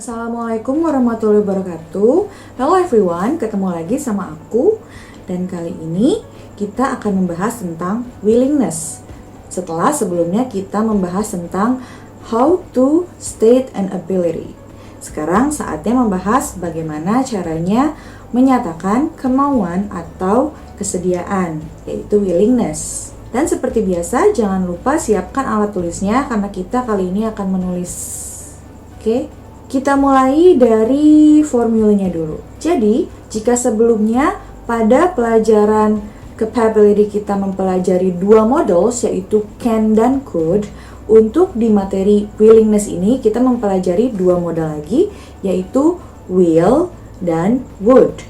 Assalamualaikum warahmatullahi wabarakatuh. Hello everyone, ketemu lagi sama aku. Dan kali ini kita akan membahas tentang willingness. Setelah sebelumnya kita membahas tentang how to state an ability. Sekarang saatnya membahas bagaimana caranya menyatakan kemauan atau kesediaan, yaitu willingness. Dan seperti biasa, jangan lupa siapkan alat tulisnya karena kita kali ini akan menulis. Oke, kita mulai dari formulanya dulu. Jadi, jika sebelumnya pada pelajaran capability kita mempelajari dua models, yaitu can dan could, untuk di materi willingness ini kita mempelajari dua model lagi, yaitu will dan would.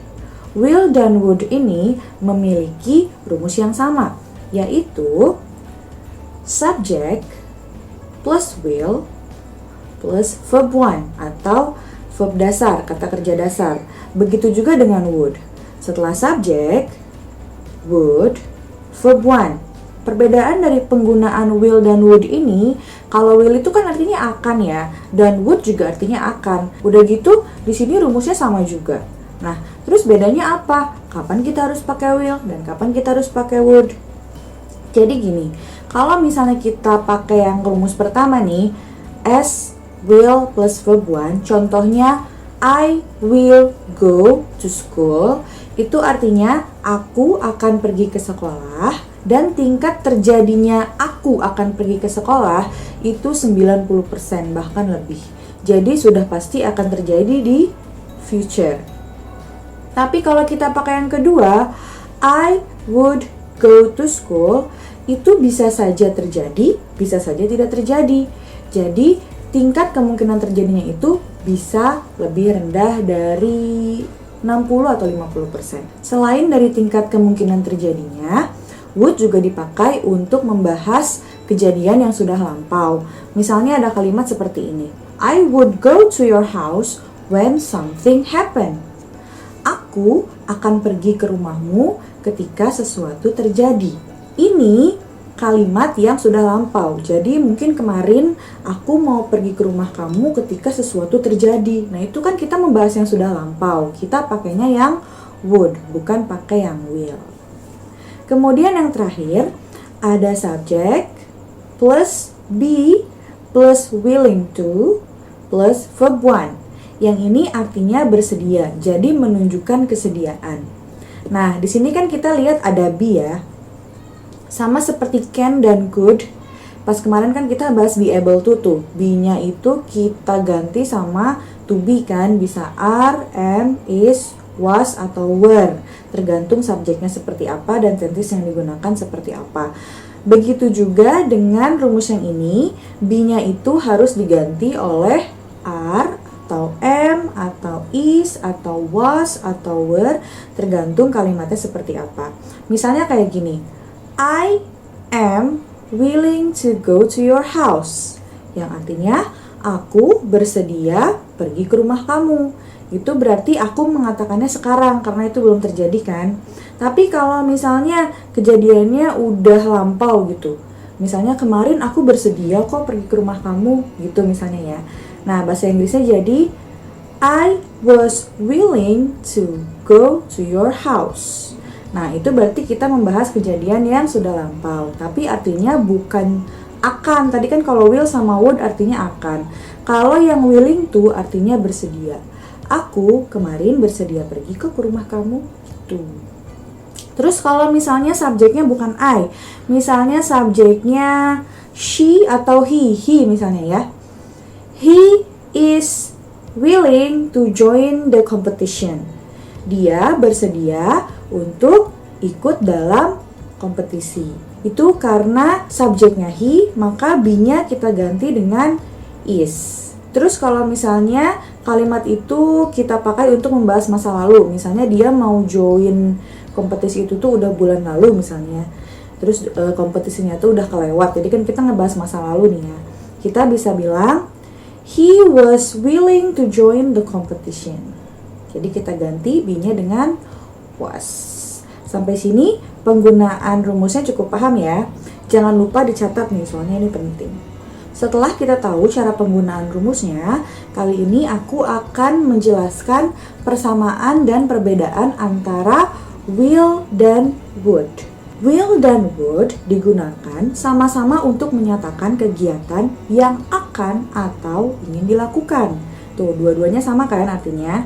Will dan would ini memiliki rumus yang sama, yaitu subject plus will plus verb 1 atau verb dasar, kata kerja dasar. Begitu juga dengan would. Setelah subject, would, verb 1. Perbedaan dari penggunaan will dan would ini, kalau will itu kan artinya akan ya, dan would juga artinya akan. Udah gitu, di sini rumusnya sama juga. Nah, terus bedanya apa? Kapan kita harus pakai will dan kapan kita harus pakai would? Jadi gini, kalau misalnya kita pakai yang rumus pertama nih, as will plus verb 1, contohnya I will go to school, itu artinya aku akan pergi ke sekolah, dan tingkat terjadinya aku akan pergi ke sekolah itu 90% bahkan lebih. Jadi sudah pasti akan terjadi di future. Tapi kalau kita pakai yang kedua, I would go to school, itu bisa saja terjadi, bisa saja tidak terjadi. Jadi tingkat kemungkinan terjadinya itu bisa lebih rendah dari 60 atau 50%. Selain dari tingkat kemungkinan terjadinya, would juga dipakai untuk membahas kejadian yang sudah lampau. Misalnya ada kalimat seperti ini, I would go to your house when something happen. Aku akan pergi ke rumahmu ketika sesuatu terjadi. Ini kalimat yang sudah lampau. Jadi mungkin kemarin aku mau pergi ke rumah kamu ketika sesuatu terjadi. Nah, itu kan kita membahas yang sudah lampau. Kita pakainya yang would, bukan pakai yang will. Kemudian yang terakhir, ada subject plus be plus willing to plus verb 1. Yang ini artinya bersedia, jadi menunjukkan kesediaan. Nah, di sini kan kita lihat ada be ya. Sama seperti can dan could, pas kemarin kan kita bahas be able to tuh. Be-nya itu kita ganti sama to be kan, bisa are, am, is, was, atau were. Tergantung subjeknya seperti apa dan tenses yang digunakan seperti apa. Begitu juga dengan rumus yang ini, be-nya itu harus diganti oleh are, atau am, atau is, atau was, atau were, tergantung kalimatnya seperti apa. Misalnya kayak gini, I am willing to go to your house, yang artinya aku bersedia pergi ke rumah kamu. Itu berarti aku mengatakannya sekarang karena itu belum terjadi kan. Tapi kalau misalnya kejadiannya udah lampau gitu, misalnya kemarin aku bersedia kok pergi ke rumah kamu gitu misalnya ya. Nah, bahasa Inggrisnya jadi I was willing to go to your house. Nah, itu berarti kita membahas kejadian yang sudah lampau, tapi artinya bukan akan. Tadi kan kalau will sama would artinya akan. Kalau yang willing to artinya bersedia. Aku kemarin bersedia pergi ke rumah kamu gitu. Terus kalau misalnya subjeknya bukan I, misalnya subjeknya she atau he misalnya ya. He is willing to join the competition. Dia bersedia untuk ikut dalam kompetisi. Itu karena subjeknya he, maka be-nya kita ganti dengan is. Terus kalau misalnya kalimat itu kita pakai untuk membahas masa lalu, misalnya dia mau join kompetisi itu tuh udah bulan lalu misalnya. Terus kompetisinya tuh udah kelewat. Jadi kan kita ngebahas masa lalu nih ya. Kita bisa bilang he was willing to join the competition. Jadi kita ganti be-nya dengan was. Sampai sini penggunaan rumusnya cukup paham ya. Jangan lupa dicatat nih, soalnya ini penting. Setelah kita tahu cara penggunaan rumusnya, kali ini aku akan menjelaskan persamaan dan perbedaan antara will dan would. Will dan would digunakan sama-sama untuk menyatakan kegiatan yang akan atau ingin dilakukan. Tuh, dua-duanya sama kan artinya?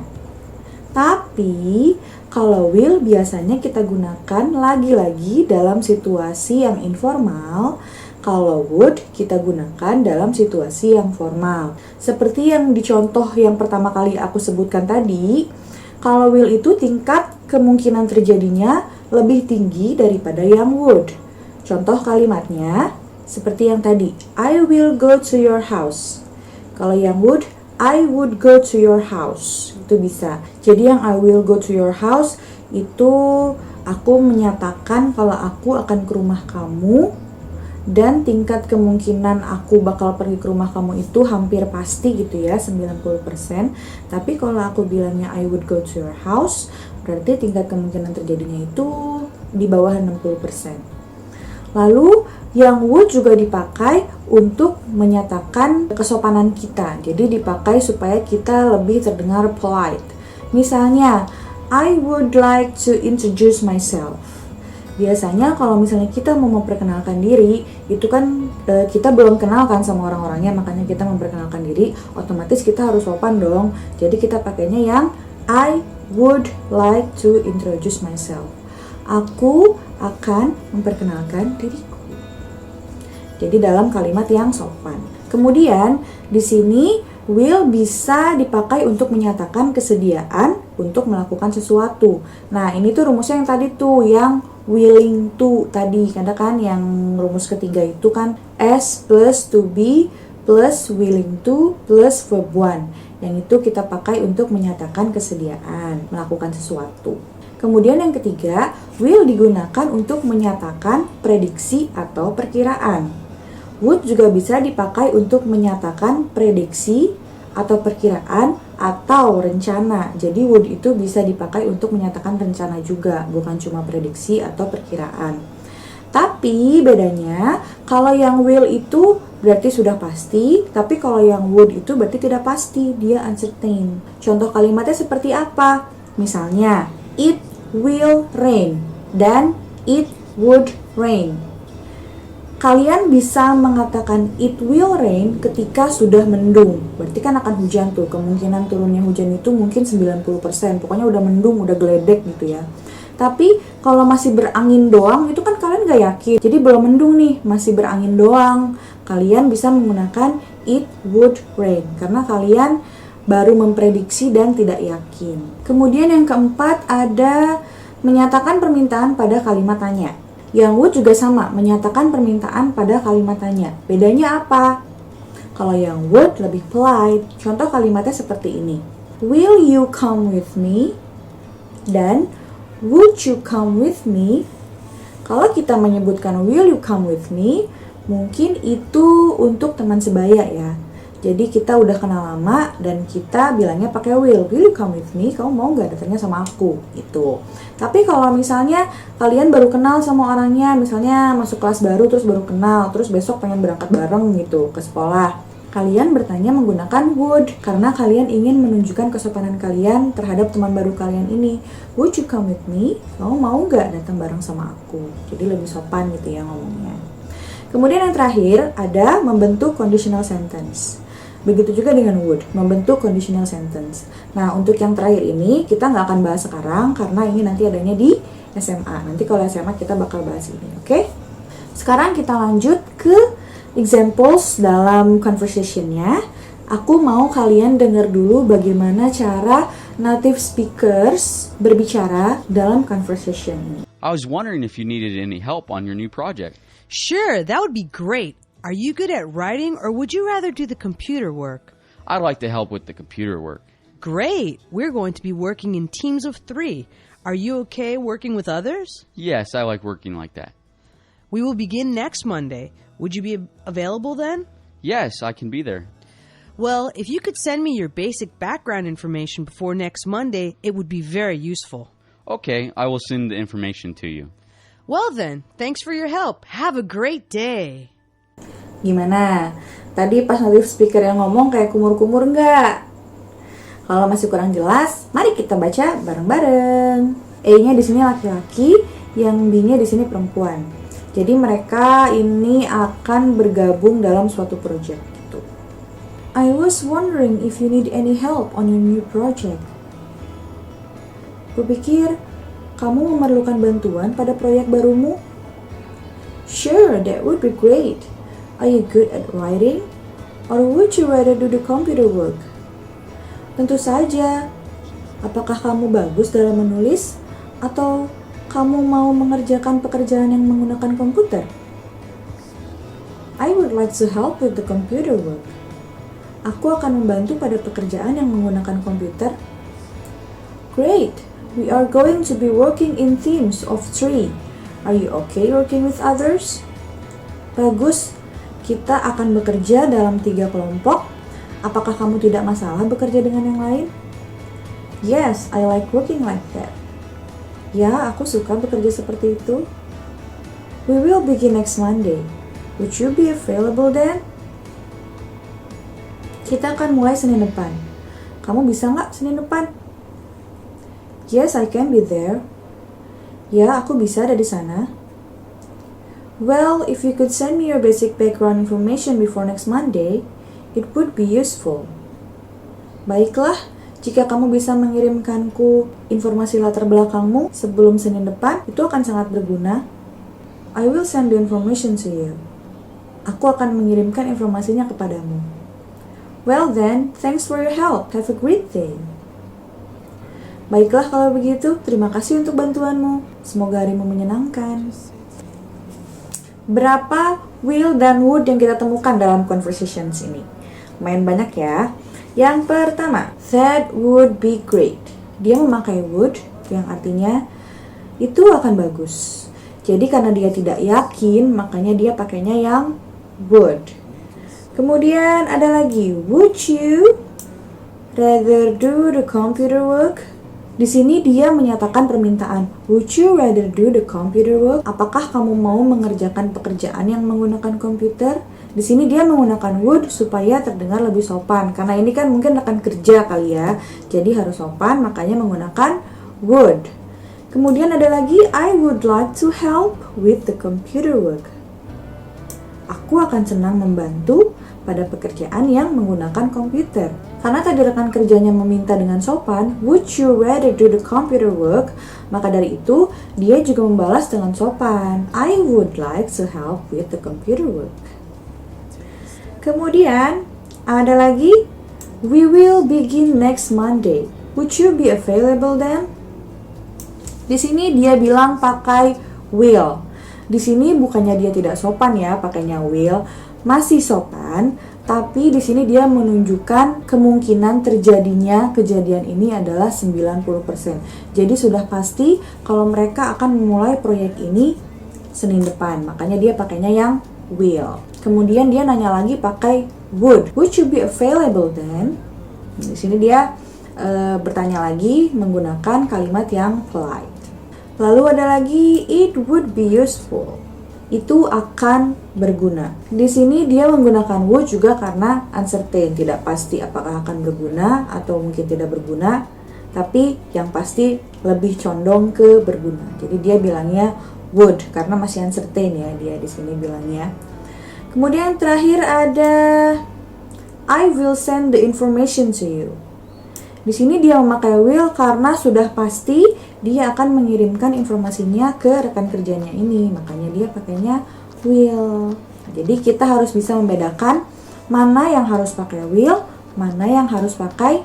Tapi, kalau will biasanya kita gunakan lagi-lagi dalam situasi yang informal. Kalau would kita gunakan dalam situasi yang formal. Seperti yang dicontoh yang pertama kali aku sebutkan tadi, kalau will itu tingkat kemungkinan terjadinya lebih tinggi daripada yang would. Contoh kalimatnya seperti yang tadi, I will go to your house. Kalau yang would, I would go to your house. Itu bisa. Jadi yang I will go to your house itu aku menyatakan kalau aku akan ke rumah kamu dan tingkat kemungkinan aku bakal pergi ke rumah kamu itu hampir pasti gitu ya, 90%. Tapi kalau aku bilangnya I would go to your house, berarti tingkat kemungkinan terjadinya itu di bawah 60%. Lalu yang would juga dipakai untuk menyatakan kesopanan kita. Jadi dipakai supaya kita lebih terdengar polite. Misalnya, I would like to introduce myself. Biasanya kalau misalnya kita mau memperkenalkan diri, itu kan kita belum kenal kan sama orang-orangnya, makanya kita memperkenalkan diri, otomatis kita harus sopan dong. Jadi kita pakainya yang I would like to introduce myself. Aku akan memperkenalkan diriku. Jadi dalam kalimat yang sopan. Kemudian di sini will bisa dipakai untuk menyatakan kesediaan untuk melakukan sesuatu. Nah, ini tuh rumusnya yang tadi tuh, yang willing to tadi. Karena kan yang rumus ketiga itu kan S plus to be plus willing to plus verb one. Yang itu kita pakai untuk menyatakan kesediaan melakukan sesuatu. Kemudian yang ketiga, will digunakan untuk menyatakan prediksi atau perkiraan. Would juga bisa dipakai untuk menyatakan prediksi atau perkiraan atau rencana. Jadi would itu bisa dipakai untuk menyatakan rencana juga, bukan cuma prediksi atau perkiraan. Tapi bedanya, kalau yang will itu berarti sudah pasti, tapi kalau yang would itu berarti tidak pasti, dia uncertain. Contoh kalimatnya seperti apa? Misalnya, it will rain dan it would rain. Kalian bisa mengatakan it will rain ketika sudah mendung. Berarti kan akan hujan tuh. Kemungkinan turunnya hujan itu mungkin 90%. Pokoknya udah mendung, udah geledek gitu ya. Tapi kalau masih berangin doang, itu kan kalian gak yakin. Jadi belum mendung nih, masih berangin doang. Kalian bisa menggunakan it would rain. Karena kalian baru memprediksi dan tidak yakin. Kemudian yang keempat ada menyatakan permintaan pada kalimat tanya. Yang would juga sama, menyatakan permintaan pada kalimat tanya. Bedanya apa? Kalau yang would lebih polite. Contoh kalimatnya seperti ini. Will you come with me? Dan would you come with me? Kalau kita menyebutkan will you come with me, mungkin itu untuk teman sebaya ya. Jadi kita udah kenal lama dan kita bilangnya pakai will you come with me? Kamu mau nggak datangnya sama aku? Gitu. Tapi kalau misalnya kalian baru kenal sama orangnya, misalnya masuk kelas baru terus baru kenal, terus besok pengen berangkat bareng gitu ke sekolah, kalian bertanya menggunakan would karena kalian ingin menunjukkan kesopanan kalian terhadap teman baru kalian ini. Would you come with me? Kamu mau nggak datang bareng sama aku? Jadi lebih sopan gitu ya ngomongnya. Kemudian yang terakhir ada membentuk conditional sentence. Begitu juga dengan would, membentuk conditional sentence. Nah, untuk yang terakhir ini kita nggak akan bahas sekarang karena ini nanti adanya di SMA. Nanti kalau SMA kita bakal bahas ini, oke? Sekarang kita lanjut ke examples dalam conversation-nya. Aku mau kalian dengar dulu bagaimana cara native speakers berbicara dalam conversation. I was wondering if you needed any help on your new project. Sure, that would be great. Are you good at writing, or would you rather do the computer work? I'd like to help with the computer work. Great! We're going to be working in teams of 3. Are you okay working with others? Yes, I like working like that. We will begin next Monday. Would you be available then? Yes, I can be there. Well, if you could send me your basic background information before next Monday, it would be very useful. Okay, I will send the information to you. Well then, thanks for your help. Have a great day. Gimana? Tadi pas native speaker yang ngomong kayak kumur-kumur nggak? Kalau masih kurang jelas, mari kita baca bareng-bareng. E-nya di sini laki-laki, yang B-nya di sini perempuan. Jadi mereka ini akan bergabung dalam suatu project gitu. I was wondering if you need any help on your new project. Kupikir kamu memerlukan bantuan pada proyek barumu? Sure, that would be great. Are you good at writing? Or would you rather do the computer work? Tentu saja. Apakah kamu bagus dalam menulis? Atau kamu mau mengerjakan pekerjaan yang menggunakan komputer? I would like to help with the computer work. Aku akan membantu pada pekerjaan yang menggunakan komputer. Great! We are going to be working in teams of 3. Are you okay working with others? Bagus, kita akan bekerja dalam 3 kelompok. Apakah kamu tidak masalah bekerja dengan yang lain? Yes, I like working like that. Ya, aku suka bekerja seperti itu. We will begin next Monday. Would you be available then? Kita akan mulai Senin depan. Kamu bisa nggak Senin depan? Yes, I can be there. Ya, aku bisa ada di sana. Well, if you could send me your basic background information before next Monday, it would be useful. Baiklah, jika kamu bisa mengirimkanku informasi latar belakangmu sebelum Senin depan, itu akan sangat berguna. I will send the information to you. Aku akan mengirimkan informasinya kepadamu. Well then, thanks for your help. Have a great day. Baiklah kalau begitu, terima kasih untuk bantuanmu. Semoga harimu menyenangkan. Berapa will dan would yang kita temukan dalam conversations ini? Lumayan banyak ya. Yang pertama, that would be great. Dia memakai would, yang artinya itu akan bagus. Jadi karena dia tidak yakin, makanya dia pakainya yang would. Kemudian ada lagi, would you rather do the computer work? Di sini dia menyatakan permintaan, would you rather do the computer work? Apakah kamu mau mengerjakan pekerjaan yang menggunakan komputer? Di sini dia menggunakan would supaya terdengar lebih sopan, karena ini kan mungkin akan kerja kali ya. Jadi harus sopan, makanya menggunakan would. Kemudian ada lagi, I would like to help with the computer work. Aku akan senang membantu pada pekerjaan yang menggunakan komputer. Karena tadi rekan kerjanya meminta dengan sopan, would you rather do the computer work? Maka dari itu, dia juga membalas dengan sopan, I would like to help with the computer work. Kemudian, ada lagi, we will begin next Monday. Would you be available then? Di sini dia bilang pakai will. Di sini bukannya dia tidak sopan ya, pakainya will. Masih sopan, tapi di sini dia menunjukkan kemungkinan terjadinya kejadian ini adalah 90%. Jadi sudah pasti kalau mereka akan memulai proyek ini Senin depan. Makanya dia pakainya yang will. Kemudian dia nanya lagi pakai would. Would you be available then? Di sini dia bertanya lagi menggunakan kalimat yang polite. Lalu ada lagi it would be useful. Itu akan berguna. Di sini dia menggunakan would juga karena uncertain, tidak pasti apakah akan berguna atau mungkin tidak berguna, tapi yang pasti lebih condong ke berguna. Jadi dia bilangnya would karena masih uncertain ya, dia di sini bilangnya. Kemudian terakhir ada I will send the information to you. Di sini dia memakai will karena sudah pasti dia akan mengirimkan informasinya ke rekan kerjanya ini, makanya dia pakainya will. Jadi kita harus bisa membedakan mana yang harus pakai will, mana yang harus pakai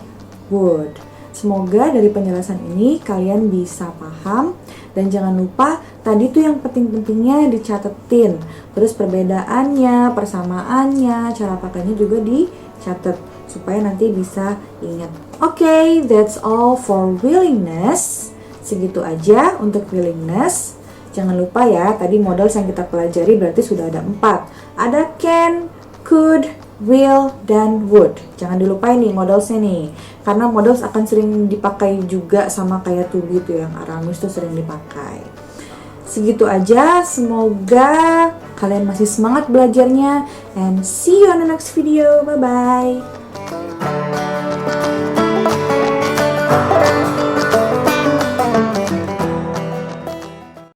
would. Semoga dari penjelasan ini kalian bisa paham, dan jangan lupa tadi tuh yang penting-pentingnya dicatetin. Terus perbedaannya, persamaannya, cara pakainya juga dicatat supaya nanti bisa ingat. Okay, that's all for willingness. Segitu aja untuk willingness. Jangan lupa ya, tadi modals yang kita pelajari berarti sudah ada 4. Ada can, could, will, dan would. Jangan dilupain nih modalsnya nih. Karena modals akan sering dipakai juga sama kayak to be tuh yang Aramis tuh sering dipakai. Segitu aja, semoga kalian masih semangat belajarnya, and see you on the next video. Bye-bye.